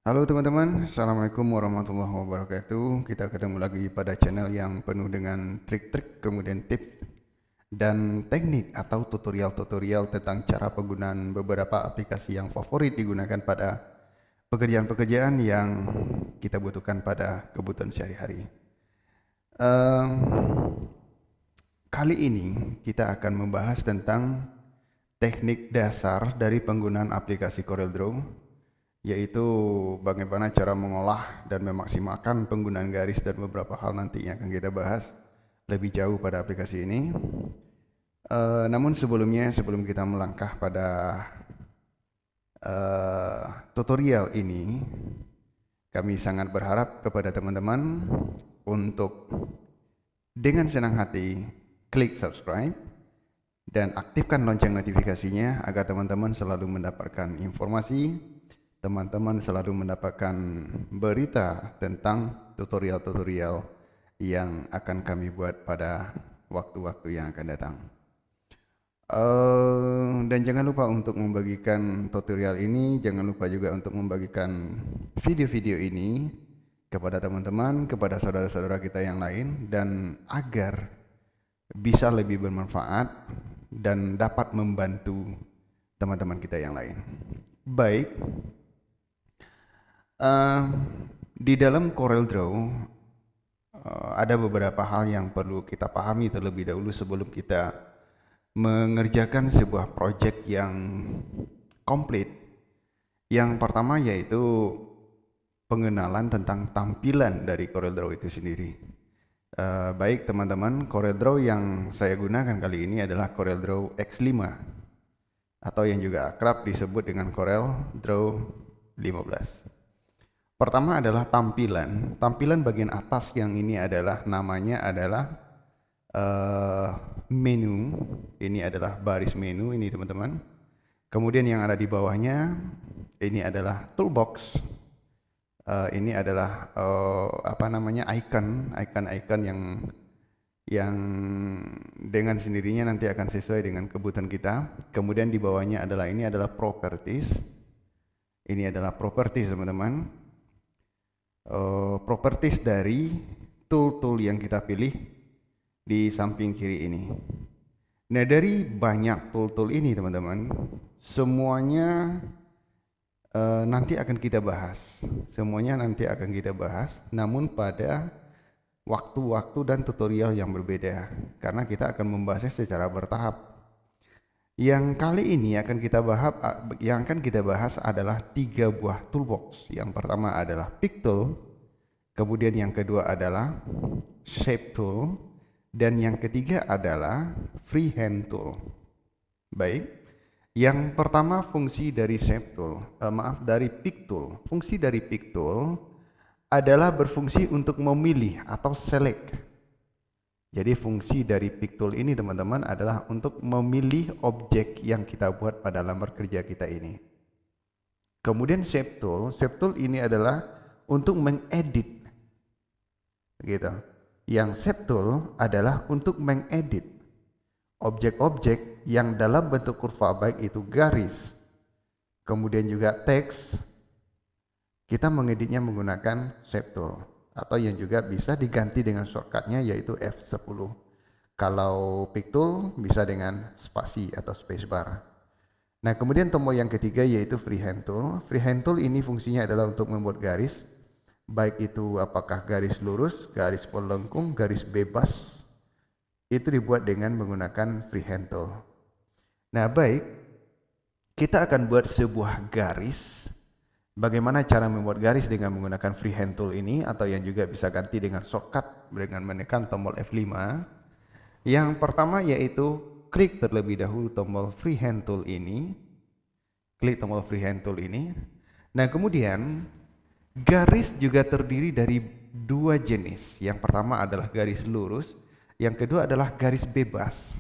Halo teman-teman, Assalamualaikum warahmatullahi wabarakatuh. Kita ketemu lagi pada channel yang penuh dengan trik-trik, kemudian tips dan teknik atau tutorial-tutorial tentang cara penggunaan beberapa aplikasi yang favorit digunakan pada pekerjaan-pekerjaan yang kita butuhkan pada kebutuhan sehari-hari. Ehm, Kali ini kita akan membahas tentang teknik dasar dari penggunaan aplikasi CorelDRAW, yaitu bagaimana cara mengolah dan memaksimalkan penggunaan garis dan beberapa hal nantinya akan kita bahas lebih jauh pada aplikasi ini. Namun sebelum kita melangkah pada tutorial ini, kami sangat berharap kepada teman-teman untuk dengan senang hati klik subscribe dan aktifkan lonceng notifikasinya agar teman-teman selalu mendapatkan informasi, teman-teman selalu mendapatkan berita tentang tutorial-tutorial yang akan kami buat pada waktu-waktu yang akan datang. Dan jangan lupa untuk membagikan tutorial ini, jangan lupa juga untuk membagikan video-video ini kepada teman-teman, kepada saudara-saudara kita yang lain, dan agar bisa lebih bermanfaat dan dapat membantu teman-teman kita yang lain. Baik, di dalam CorelDRAW ada beberapa hal yang perlu kita pahami terlebih dahulu sebelum kita mengerjakan sebuah project yang komplit. Yang pertama yaitu pengenalan tentang tampilan dari CorelDRAW itu sendiri. Baik teman-teman, CorelDRAW yang saya gunakan kali ini adalah CorelDRAW X5 atau yang juga akrab disebut dengan CorelDRAW 15. Pertama adalah tampilan. Tampilan bagian atas yang ini adalah namanya adalah menu. Ini adalah baris menu ini teman-teman. Kemudian yang ada di bawahnya ini adalah toolbox. Ini adalah icon yang dengan sendirinya nanti akan sesuai dengan kebutuhan kita. Kemudian di bawahnya adalah ini adalah properties. Ini adalah properties teman-teman. Properties dari tool-tool yang kita pilih di samping kiri ini. Nah, dari banyak tool-tool ini teman-teman, semuanya nanti akan kita bahas. Semuanya nanti akan kita bahas, namun pada waktu-waktu dan tutorial yang berbeda, karena kita akan membahasnya secara bertahap. Yang kali ini yang akan kita bahas adalah 3 buah toolbox. Yang pertama adalah pick tool, kemudian yang kedua adalah shape tool, dan yang ketiga adalah freehand tool. Baik, yang pertama fungsi dari pick tool. Fungsi dari pick tool adalah berfungsi untuk memilih atau select. Jadi fungsi dari pick tool ini teman-teman adalah untuk memilih objek yang kita buat pada lambar kerja kita ini. Kemudian shape tool ini adalah untuk mengedit. Gitu. Yang shape tool adalah untuk mengedit objek-objek yang dalam bentuk kurva, baik itu garis, kemudian juga teks. Kita mengeditnya menggunakan shape tool, atau yang juga bisa diganti dengan shortcutnya yaitu F10. Kalau pick tool bisa dengan spasi atau spacebar. Nah, kemudian tombol yang ketiga yaitu freehand tool. Freehand tool ini fungsinya adalah untuk membuat garis, baik itu apakah garis lurus, garis pelengkung, garis bebas, itu dibuat dengan menggunakan freehand tool. Nah, baik, kita akan buat sebuah garis. Bagaimana cara membuat garis dengan menggunakan freehand tool ini, atau yang juga bisa ganti dengan shortcut dengan menekan tombol F5. Yang pertama yaitu klik terlebih dahulu tombol freehand tool ini. Klik tombol freehand tool ini. Nah, kemudian garis juga terdiri dari 2 jenis. Yang pertama adalah garis lurus, yang kedua adalah garis bebas.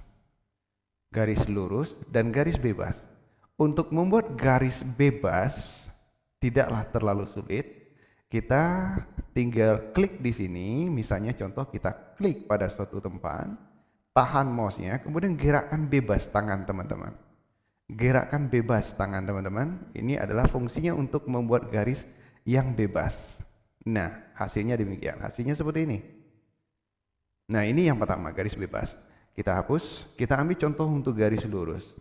Garis lurus dan garis bebas. Untuk membuat garis bebas tidaklah terlalu sulit. Kita tinggal klik di sini, misalnya contoh kita klik pada suatu tempat, tahan mouse-nya, kemudian gerakkan bebas tangan teman-teman. Gerakkan bebas tangan teman-teman. Ini adalah fungsinya untuk membuat garis yang bebas. Nah, hasilnya demikian. Hasilnya seperti ini. Nah, ini yang pertama, garis bebas. Kita hapus, kita ambil contoh untuk garis lurus.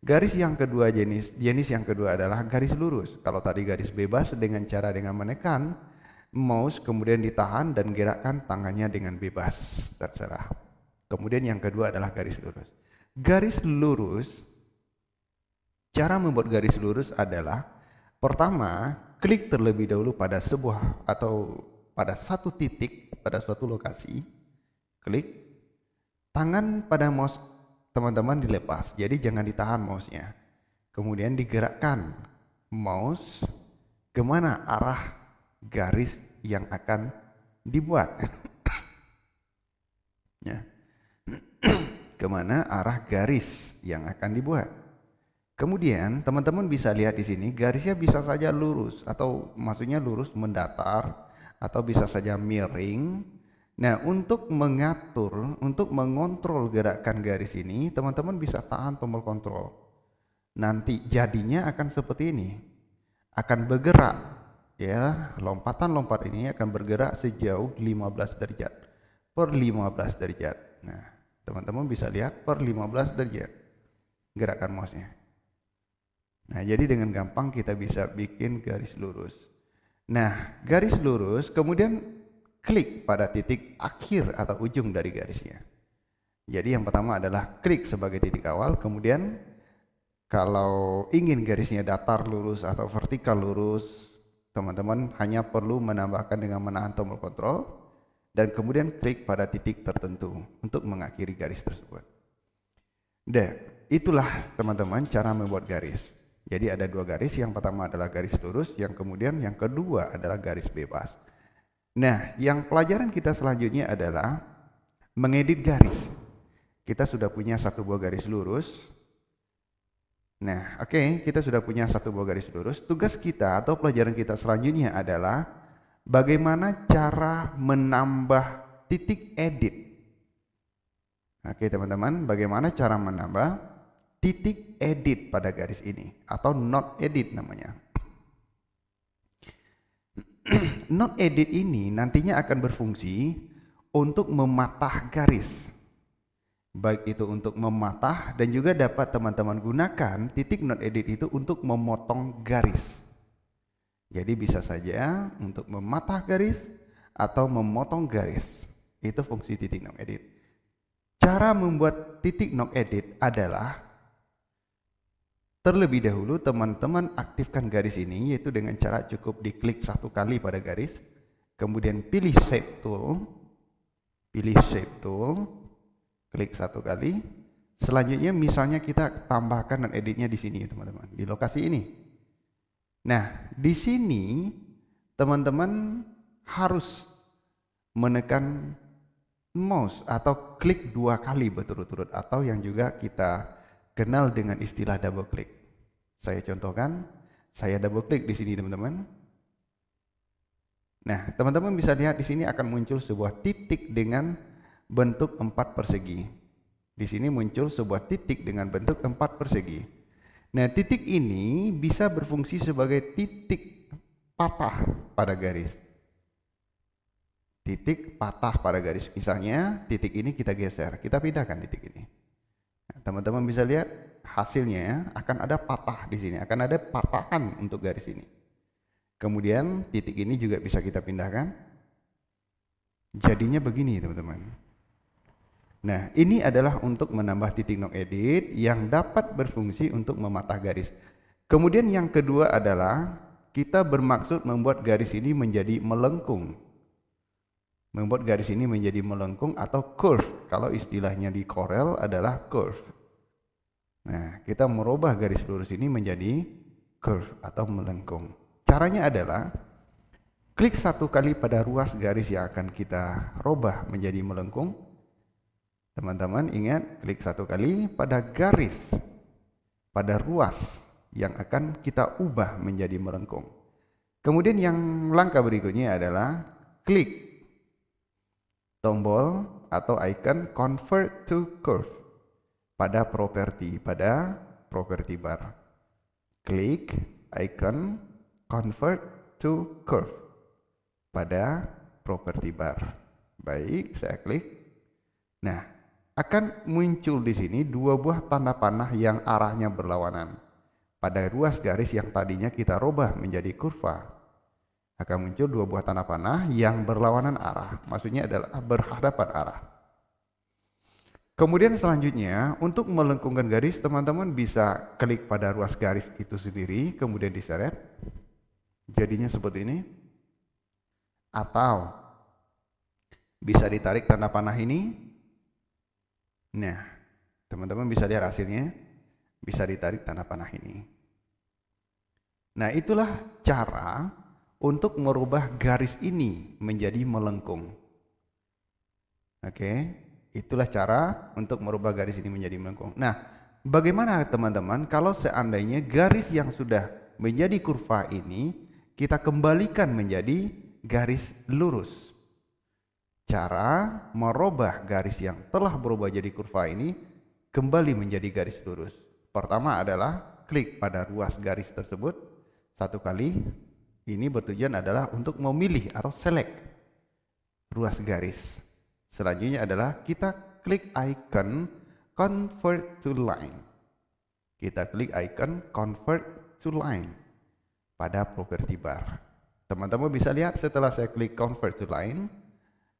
Garis yang kedua jenis yang kedua adalah garis lurus. Kalau tadi garis bebas dengan menekan mouse kemudian ditahan dan gerakkan tangannya dengan bebas, terserah. Kemudian yang kedua adalah garis lurus. Garis lurus, cara membuat garis lurus adalah pertama, klik terlebih dahulu pada sebuah atau pada satu titik pada suatu lokasi. Klik, tangan pada mouse teman-teman dilepas, jadi jangan ditahan mouse-nya. Kemudian digerakkan mouse kemana arah garis yang akan dibuat. Ya. Kemana arah garis yang akan dibuat. Kemudian teman-teman bisa lihat di sini garisnya bisa saja lurus atau maksudnya lurus mendatar atau bisa saja miring. Nah, untuk mengatur, untuk mengontrol gerakan garis ini, teman-teman bisa tahan tombol kontrol. Nanti jadinya akan seperti ini. Akan bergerak, ya. Lompatan-lompat ini akan bergerak sejauh 15 derajat per 15 derajat. Nah, teman-teman bisa lihat per 15 derajat gerakan mouse-nya. Nah, jadi dengan gampang kita bisa bikin garis lurus. Nah, garis lurus kemudian klik pada titik akhir atau ujung dari garisnya. Jadi yang pertama adalah klik sebagai titik awal, kemudian kalau ingin garisnya datar lurus atau vertikal lurus, teman-teman hanya perlu menambahkan dengan menahan tombol kontrol dan kemudian klik pada titik tertentu untuk mengakhiri garis tersebut. Dan itulah teman-teman cara membuat garis. Jadi ada dua garis, yang pertama adalah garis lurus, yang kemudian yang kedua adalah garis bebas. Nah, yang pelajaran kita selanjutnya adalah mengedit garis. Kita sudah punya satu buah garis lurus. Nah, oke, kita sudah punya satu buah garis lurus. Tugas kita atau pelajaran kita selanjutnya adalah bagaimana cara menambah titik edit. Oke, teman-teman, bagaimana cara menambah titik edit pada garis ini atau not edit namanya. Not edit ini nantinya akan berfungsi untuk mematah garis. Baik itu untuk mematah dan juga dapat teman-teman gunakan titik not edit itu untuk memotong garis. Jadi bisa saja untuk mematah garis atau memotong garis. Itu fungsi titik not edit. Cara membuat titik not edit adalah terlebih dahulu teman-teman aktifkan garis ini, yaitu dengan cara cukup diklik satu kali pada garis, kemudian pilih shape tool, klik satu kali. Selanjutnya misalnya kita tambahkan dan editnya di sini teman-teman, di lokasi ini. Nah, di sini teman-teman harus menekan mouse atau klik 2 kali berturut-turut atau yang juga kita kenal dengan istilah double click. Saya contohkan, saya double click di sini teman-teman. Nah, teman-teman bisa lihat di sini akan muncul sebuah titik dengan bentuk 4 persegi. Di sini muncul sebuah titik dengan bentuk 4 persegi. Nah, titik ini bisa berfungsi sebagai titik patah pada garis. Titik patah pada garis. Misalnya, titik ini kita geser, kita pindahkan titik ini. Teman-teman bisa lihat hasilnya akan ada patah di sini, akan ada patahan untuk garis ini. Kemudian titik ini juga bisa kita pindahkan. Jadinya begini teman-teman. Nah, ini adalah untuk menambah titik not edit yang dapat berfungsi untuk mematah garis. Kemudian yang kedua adalah kita bermaksud membuat garis ini menjadi melengkung. Membuat garis ini menjadi melengkung atau curve. Kalau istilahnya di Corel adalah curve. Nah, kita merubah garis lurus ini menjadi curve atau melengkung. Caranya adalah klik satu kali pada ruas garis yang akan kita rubah menjadi melengkung. Teman-teman ingat, klik satu kali pada garis, pada ruas yang akan kita ubah menjadi melengkung. Kemudian yang langkah berikutnya adalah klik tombol atau icon convert to curve pada properti bar. Klik icon convert to curve pada property bar. Baik, saya klik. Nah, akan muncul di sini dua buah tanda panah yang arahnya berlawanan. Pada ruas garis yang tadinya kita rubah menjadi kurva, akan muncul dua buah tanda panah yang berlawanan arah. Maksudnya adalah berhadapan arah. Kemudian selanjutnya, untuk melengkungkan garis, teman-teman bisa klik pada ruas garis itu sendiri, kemudian diseret. Jadinya seperti ini. Atau bisa ditarik tanda panah ini. Nah, teman-teman bisa lihat hasilnya. Bisa ditarik tanda panah ini. Nah, itulah cara untuk merubah garis ini menjadi melengkung. Oke. Itulah cara untuk merubah garis ini menjadi melengkung. Nah, bagaimana teman-teman kalau seandainya garis yang sudah menjadi kurva ini kita kembalikan menjadi garis lurus? Cara merubah garis yang telah berubah jadi kurva ini kembali menjadi garis lurus. Pertama adalah klik pada ruas garis tersebut satu kali. Ini bertujuan adalah untuk memilih atau select ruas garis. Selanjutnya adalah kita klik icon convert to line. Kita klik icon convert to line pada property bar. Teman-teman bisa lihat setelah saya klik convert to line,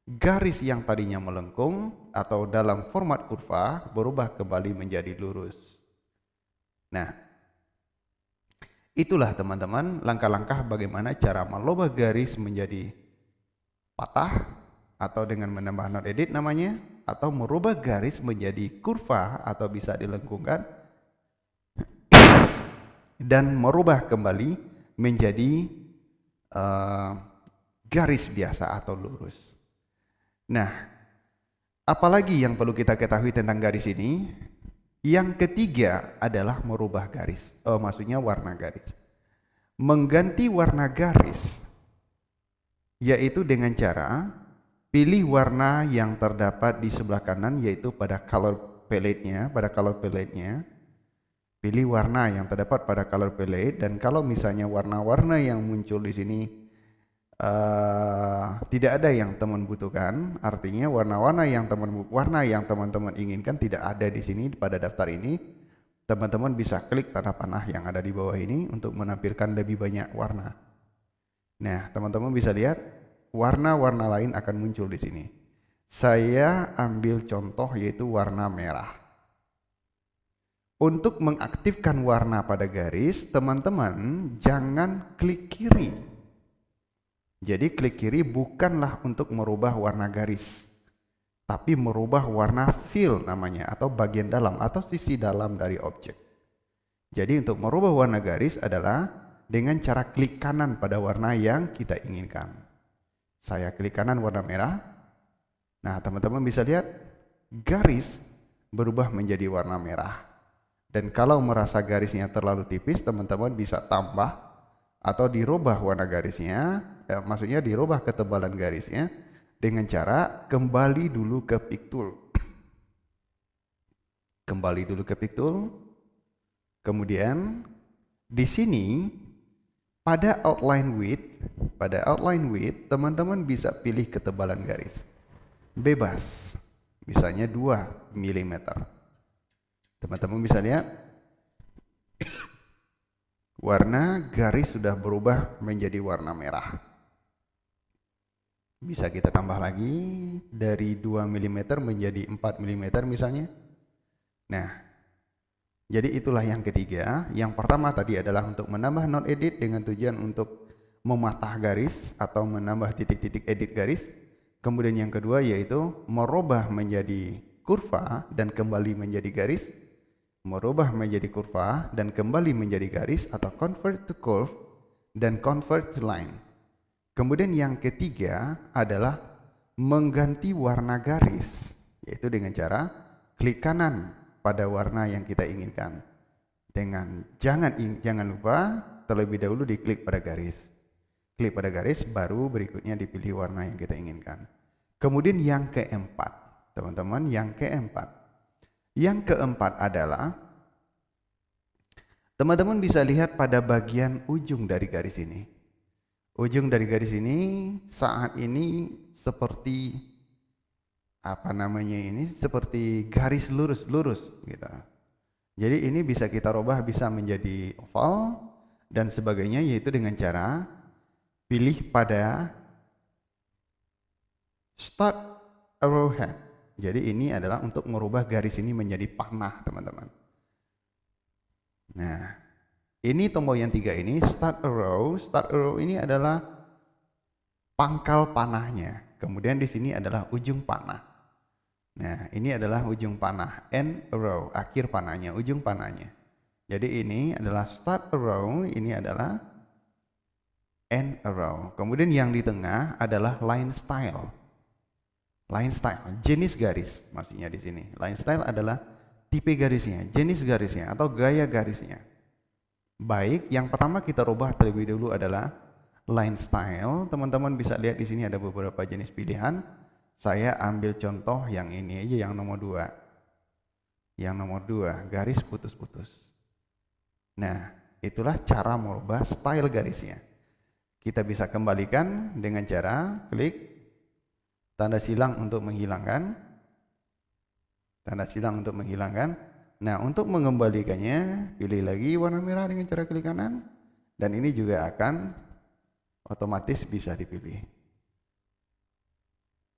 garis yang tadinya melengkung atau dalam format kurva berubah kembali menjadi lurus. Nah, itulah teman-teman langkah-langkah bagaimana cara merubah garis menjadi patah, atau dengan menambah node edit namanya, atau merubah garis menjadi kurva atau bisa dilengkungkan dan merubah kembali menjadi garis biasa atau lurus. Nah, apalagi yang perlu kita ketahui tentang garis ini? Yang ketiga adalah merubah garis, maksudnya warna garis. Mengganti warna garis yaitu dengan cara pilih warna yang terdapat di sebelah kanan, yaitu pada color palette-nya, pilih warna yang terdapat pada color palette. Dan kalau misalnya warna-warna yang muncul di sini tidak ada yang teman butuhkan, artinya warna yang teman-teman inginkan tidak ada di sini pada daftar ini, teman-teman bisa klik tanda panah yang ada di bawah ini untuk menampilkan lebih banyak warna. Nah, teman-teman bisa lihat warna-warna lain akan muncul di sini. Saya ambil contoh yaitu warna merah. Untuk mengaktifkan warna pada garis, teman-teman jangan klik kiri. Jadi klik kiri bukanlah untuk merubah warna garis, tapi merubah warna fill namanya, atau bagian dalam atau sisi dalam dari objek. Jadi untuk merubah warna garis adalah dengan cara klik kanan pada warna yang kita inginkan. Saya klik kanan warna merah. Nah, teman-teman bisa lihat garis berubah menjadi warna merah. Dan kalau merasa garisnya terlalu tipis, teman-teman bisa tambah atau dirubah warna garisnya, maksudnya dirubah ketebalan garisnya dengan cara kembali dulu ke pick tool. Kembali dulu ke pick tool. Kemudian di sini pada outline width, teman-teman bisa pilih ketebalan garis. Bebas. Misalnya 2 mm. Teman-teman bisa lihat warna garis sudah berubah menjadi warna merah. Bisa kita tambah lagi dari 2 mm menjadi 4 mm misalnya. Nah, jadi itulah yang ketiga. Yang pertama tadi adalah untuk menambah node edit dengan tujuan untuk mematah garis atau menambah titik-titik edit garis. Kemudian yang kedua yaitu merubah menjadi kurva dan kembali menjadi garis. Merubah menjadi kurva dan kembali menjadi garis atau convert to curve dan convert to line. Kemudian yang ketiga adalah mengganti warna garis, yaitu dengan cara klik kanan pada warna yang kita inginkan. Jangan lupa terlebih dahulu diklik pada garis. Klik pada garis, baru berikutnya dipilih warna yang kita inginkan. Kemudian yang keempat, teman-teman, yang keempat adalah teman-teman bisa lihat pada bagian ujung dari garis ini. Ujung dari garis ini saat ini seperti apa namanya ini? Seperti garis lurus gitu. Jadi ini bisa kita rubah bisa menjadi oval dan sebagainya, yaitu dengan cara pilih pada start arrowhead. Jadi ini adalah untuk merubah garis ini menjadi panah, teman-teman. Nah, ini tombol yang 3 ini start arrow. Start arrow ini adalah pangkal panahnya. Kemudian di sini adalah ujung panah. Nah, ini adalah ujung panah, end arrow, akhir panahnya, ujung panahnya. Jadi ini adalah start arrow, ini adalah end arrow. Kemudian yang di tengah adalah line style. Line style, jenis garis maksudnya di sini. Line style adalah tipe garisnya, jenis garisnya atau gaya garisnya. Baik, yang pertama kita rubah terlebih dulu adalah line style. Teman-teman bisa lihat di sini ada beberapa jenis pilihan. Saya ambil contoh yang ini aja, yang nomor 2. Yang nomor 2, garis putus-putus. Nah, itulah cara merubah style garisnya. Kita bisa kembalikan dengan cara klik tanda silang untuk menghilangkan. Tanda silang untuk menghilangkan. Nah, untuk mengembalikannya, pilih lagi warna merah dengan cara klik kanan. Dan ini juga akan otomatis bisa dipilih.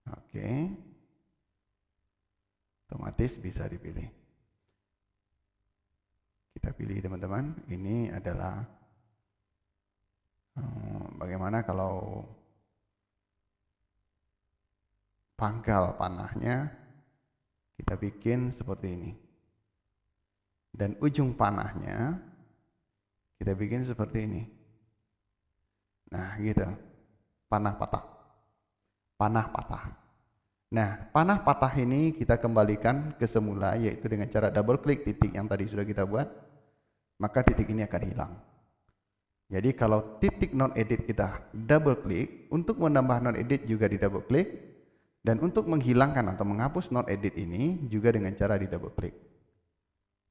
Oke. Otomatis bisa dipilih. Kita pilih, teman-teman. Ini adalah bagaimana kalau pangkal panahnya kita bikin seperti ini. Dan ujung panahnya kita bikin seperti ini. Nah, gitu. Panah patah. Panah patah. Nah, panah patah ini kita kembalikan ke semula, yaitu dengan cara double klik titik yang tadi sudah kita buat, maka titik ini akan hilang. Jadi kalau titik non edit kita double klik, untuk menambah non edit juga di double klik, dan untuk menghilangkan atau menghapus non edit ini juga dengan cara di double klik.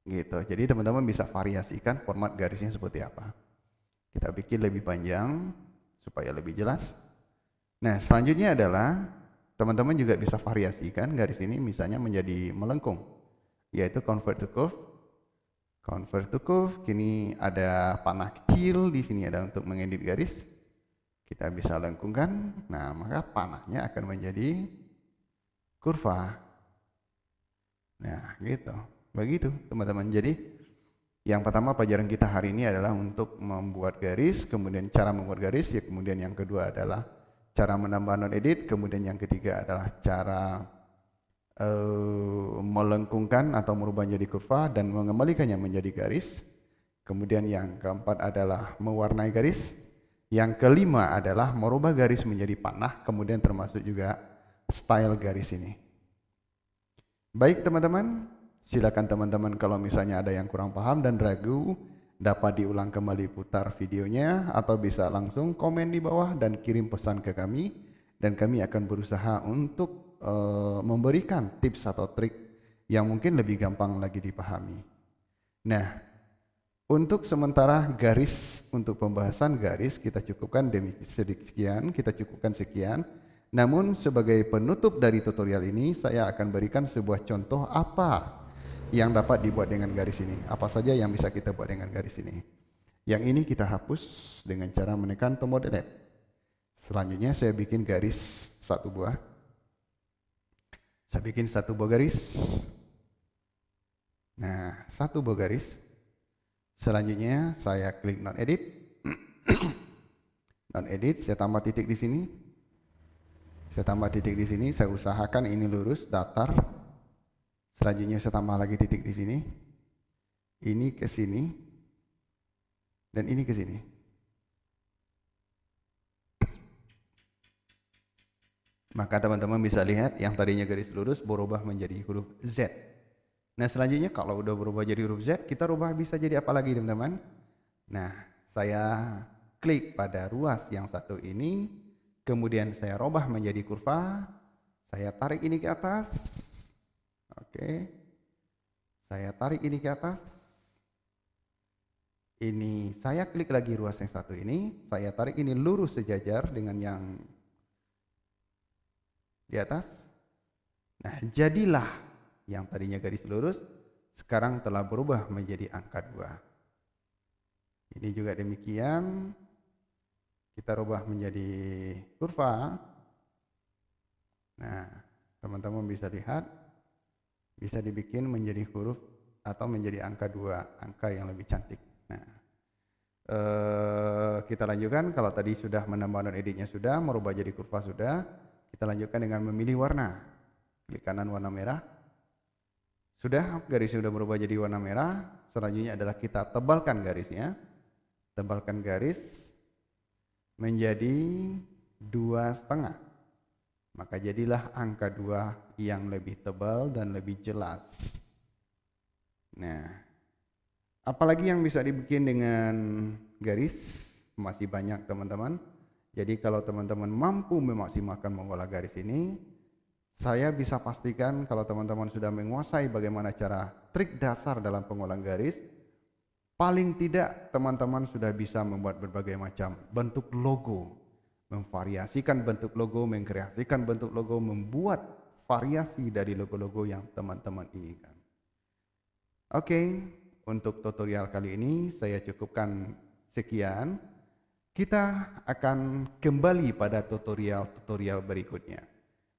Gitu. Jadi teman-teman bisa variasikan format garisnya seperti apa. Kita bikin lebih panjang supaya lebih jelas. Nah, selanjutnya adalah teman-teman juga bisa variasikan garis ini misalnya menjadi melengkung, yaitu convert to curve. Convert to curve, kini ada panah kecil, di sini ada untuk mengedit garis. Kita bisa lengkungkan, nah maka panahnya akan menjadi kurva. Nah, gitu. Begitu, teman-teman. Jadi, yang pertama pelajaran kita hari ini adalah untuk membuat garis, kemudian cara membuat garis, ya kemudian yang kedua adalah cara menambah non edit, kemudian yang ketiga adalah cara melengkungkan atau merubah menjadi kurva dan mengembalikannya menjadi garis. Kemudian yang keempat adalah mewarnai garis. Yang kelima adalah merubah garis menjadi panah, kemudian termasuk juga style garis ini. Baik teman-teman, silakan teman-teman kalau misalnya ada yang kurang paham dan ragu, dapat diulang kembali putar videonya atau bisa langsung komen di bawah dan kirim pesan ke kami, dan kami akan berusaha untuk memberikan tips atau trik yang mungkin lebih gampang lagi dipahami. Nah, untuk sementara garis, untuk pembahasan garis kita cukupkan sekian, kita cukupkan sekian. Namun sebagai penutup dari tutorial ini, saya akan berikan sebuah contoh apa yang dapat dibuat dengan garis ini. Apa saja yang bisa kita buat dengan garis ini. Yang ini kita hapus dengan cara menekan tombol delete. Selanjutnya saya bikin garis satu buah. Saya bikin satu buah garis. Nah, satu buah garis. Selanjutnya saya klik non edit. Non edit, saya tambah titik di sini. Saya tambah titik di sini, saya usahakan ini lurus, datar. Selanjutnya saya tambah lagi titik di sini. Ini ke sini. Dan ini ke sini. Maka teman-teman bisa lihat yang tadinya garis lurus berubah menjadi huruf Z. Nah, selanjutnya kalau udah berubah jadi huruf Z, kita rubah bisa jadi apa lagi teman-teman? Nah, saya klik pada ruas yang satu ini, kemudian saya rubah menjadi kurva, saya tarik ini ke atas. Oke, saya tarik ini ke atas. Ini saya klik lagi ruas yang satu ini, saya tarik ini lurus sejajar dengan yang di atas. Nah, jadilah yang tadinya garis lurus sekarang telah berubah menjadi angka 2. Ini juga demikian, kita rubah menjadi kurva. Nah, teman-teman bisa lihat, bisa dibikin menjadi huruf atau menjadi angka 2, angka yang lebih cantik. Nah, kita lanjutkan. Kalau tadi sudah menambah dan editnya sudah, merubah jadi kurva sudah, kita lanjutkan dengan memilih warna. Klik kanan warna merah. Sudah, garis sudah berubah jadi warna merah. Selanjutnya adalah kita tebalkan garisnya. Tebalkan garis menjadi 2,5. Maka jadilah angka 2 yang lebih tebal dan lebih jelas. Nah, apalagi yang bisa dibikin dengan garis? Masih banyak teman-teman. Jadi kalau teman-teman mampu memaksimalkan mengolah garis ini, saya bisa pastikan kalau teman-teman sudah menguasai bagaimana cara trik dasar dalam pengolahan garis, paling tidak teman-teman sudah bisa membuat berbagai macam bentuk logo, memvariasikan bentuk logo, mengkreasikan bentuk logo, membuat variasi dari logo-logo yang teman-teman inginkan. Oke, untuk tutorial kali ini saya cukupkan sekian. Kita akan kembali pada tutorial-tutorial berikutnya.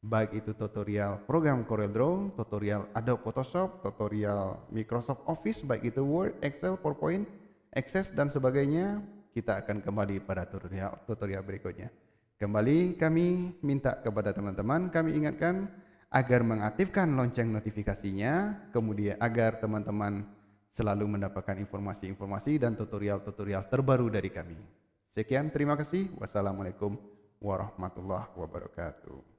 Baik itu tutorial program CorelDRAW, tutorial Adobe Photoshop, tutorial Microsoft Office, baik itu Word, Excel, PowerPoint, Access dan sebagainya. Kita akan kembali pada tutorial berikutnya. Kembali kami minta kepada teman-teman, kami ingatkan agar mengaktifkan lonceng notifikasinya, kemudian agar teman-teman selalu mendapatkan informasi-informasi dan tutorial-tutorial terbaru dari kami. Sekian, terima kasih. Wassalamualaikum warahmatullahi wabarakatuh.